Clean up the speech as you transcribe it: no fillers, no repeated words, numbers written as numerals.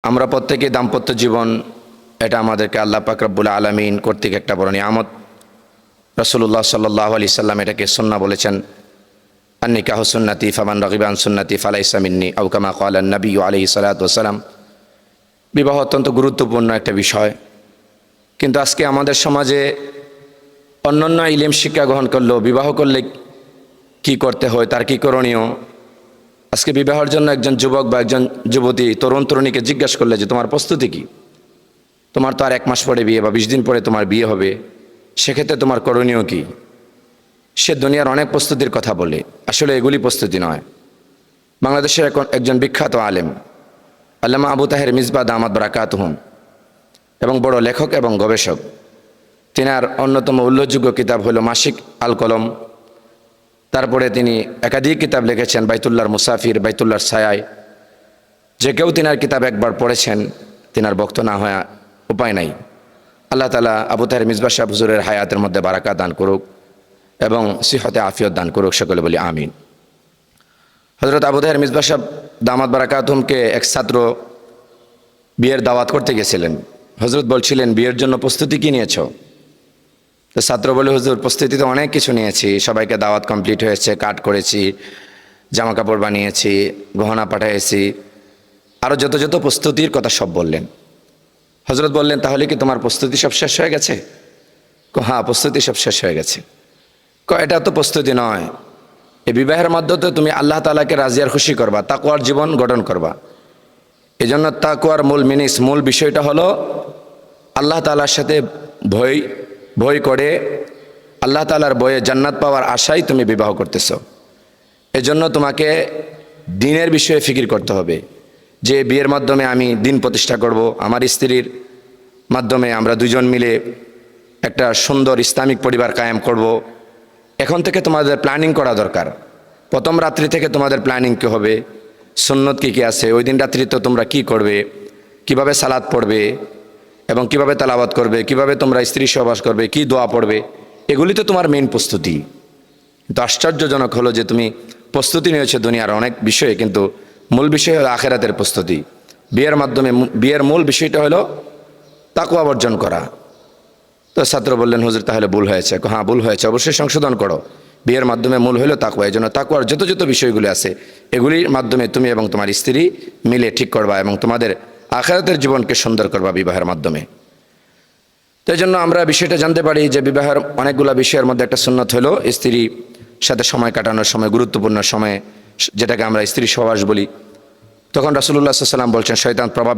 আমরা প্রত্যেকেই দাম্পত্য জীবন এটা আমাদেরকে আল্লাহ পাক রব্বুল আলামিন কর্তৃক একটা বড় নিয়ামত। রাসূলুল্লাহ সাল্লাল্লাহু আলাইহি সাল্লাম এটাকে সুন্নাহ বলেছেন, আন-নিকাহু সুন্নতি ফামান রাগিবা আন সুন্নতি ফালাইসা মিন্নি আও কামা ক্বালা an-নবী আলাইহিস সালাতু ওয়াস সালাম। বিবাহ অত্যন্ত গুরুত্বপূর্ণ একটা বিষয়, কিন্তু আজকে আমাদের সমাজে অন্যান্য ইলম শিক্ষা গ্রহণ করলেও বিবাহ করলে কি করতে হয়, তার কি করণীয়, আজকে বিবাহের জন্য একজন যুবক বা একজন যুবতী তরুণ তরুণীকে জিজ্ঞাসা করলে যে তোমার প্রস্তুতি কি, তোমার তো আর 1 মাস পরে বিয়ে বা 20 দিন পরে তোমার বিয়ে হবে, সেক্ষেত্রে তোমার করণীয় কি, সে দুনিয়ার অনেক প্রস্তুতির কথা বলে। আসলে এগুলি প্রস্তুতি নয়। বাংলাদেশের একজন বিখ্যাত আলেম আল্লামা আবু তাহের মিসবাহ দামাত বারাকাতুহুম এবং বড় লেখক এবং গবেষক, তিনার অন্যতম উল্লেখযোগ্য কিতাব হলো মাসিক আল কলম। তারপরে তিনি একাধিক কিতাব লিখেছেন, বাইতুল্লাহর মুসাফির, বাইতুল্লাহর ছায়ায়। যে কেউ তিনার কিতাব একবার পড়েছেন তিনার ভক্ত না হওয়া উপায় নাই। আল্লাহ তাআলা আবু তাহের মিসবাহ সাহেব হুজুরের হায়াতের মধ্যে বারাকা দান করুক এবং সিহতে আফিয়ত দান করুক, সকলে বলি আমিন। হযরত আবু তাহের মিসবাহ সাহেব দামাত বারাকাতুহুমকে এক ছাত্র বিয়ের দাওয়াত করতে গেছিলেন। হযরত বলছিলেন, বিয়ের জন্য প্রস্তুতি কি নিয়েছো? তো ছাত্র বলে, হুজুর প্রস্তুতি তো অনেক কিছু নিয়েছি, সবাইকে দাওয়াত কমপ্লিট হয়েছে, কাট করেছি, জামা কাপড় বানিয়েছি, গহনা পাঠিয়েছি, আরও যত যত প্রস্তুতির কথা সব বললেন। হযরত বললেন, তাহলে কি তোমার প্রস্তুতি সব শেষ হয়ে গেছে? হ্যাঁ, প্রস্তুতি সব শেষ হয়ে গেছে। এটা তো প্রস্তুতি নয়, এই বিবাহের মাধ্যমে তুমি আল্লাহ তাআলাকে রাজি আর খুশি করবা, তাকওয়ার জীবন গঠন করবা। এই জন্য তাকওয়ার মূল বিষয়টা হলো আল্লাহ তাআলার সাথে ভয় করে, আল্লাহ তাআলার ভয়ে জান্নাত পাওয়ার আশায় তুমি বিবাহ করতেছ। এজন্য তোমাকে দ্বীনের বিষয়ে ফিকির করতে হবে, যে বিয়ের মাধ্যমে আমি দ্বীন প্রতিষ্ঠা করব, আমার স্ত্রীর মাধ্যমে আমরা দুজন মিলে একটা সুন্দর ইসলামিক পরিবার কায়েম করব। এখন থেকে তোমাদের প্ল্যানিং করা দরকার। প্রথম রাত্রি থেকে তোমাদের প্ল্যানিং কী হবে, সুন্নত কী কী আছে, ওই দিন রাত্রিতে তোমরা কি করবে, কিভাবে সালাত পড়বে এবং কিভাবে তেলাওয়াত করবে, কিভাবে তোমরা স্ত্রী সহবাস করবে, কি দোয়া পড়বে, এগুলি তো তোমার মেইন প্রস্তুতি। কিন্তু আশ্চর্যজনক হলো যে তুমি প্রস্তুতি নিয়েছো দুনিয়ার অনেক বিষয়ে, কিন্তু মূল বিষয় হলো আখিরাতের প্রস্তুতি। বিয়ের মাধ্যমে বিয়ের মূল বিষয়টা হলো তাকওয়া অর্জন করা। তো ছাত্র বললেন, হুজুর তাহলে ভুল হয়েছে। হ্যাঁ, ভুল হয়েছে, অবশ্যই সংশোধন করো। বিয়ের মাধ্যমে মূল হলো তাকওয়া। এই জন্য তাকওয়ার যত যত বিষয়গুলি আছে এগুলির মাধ্যমে তুমি এবং তোমার স্ত্রী মিলে ঠিক করবা এবং তোমাদের আখিরাতের জীবনকে সুন্দর করবা বিবাহের মাধ্যমে। তো এই জন্য আমরা বিষয়টা জানতে পারি যে বিবাহের অনেকগুলো বিষয়ের মধ্যে একটা সুন্নত হলো স্ত্রীর সাথে সময় কাটানোর সময়, গুরুত্বপূর্ণ সময়ে, যেটাকে আমরা স্ত্রী সহবাস বলি। তখন রাসূলুল্লাহ সাল্লাল্লাহু আলাইহি ওয়াসাল্লাম বলছেন, শয়তান প্রভাব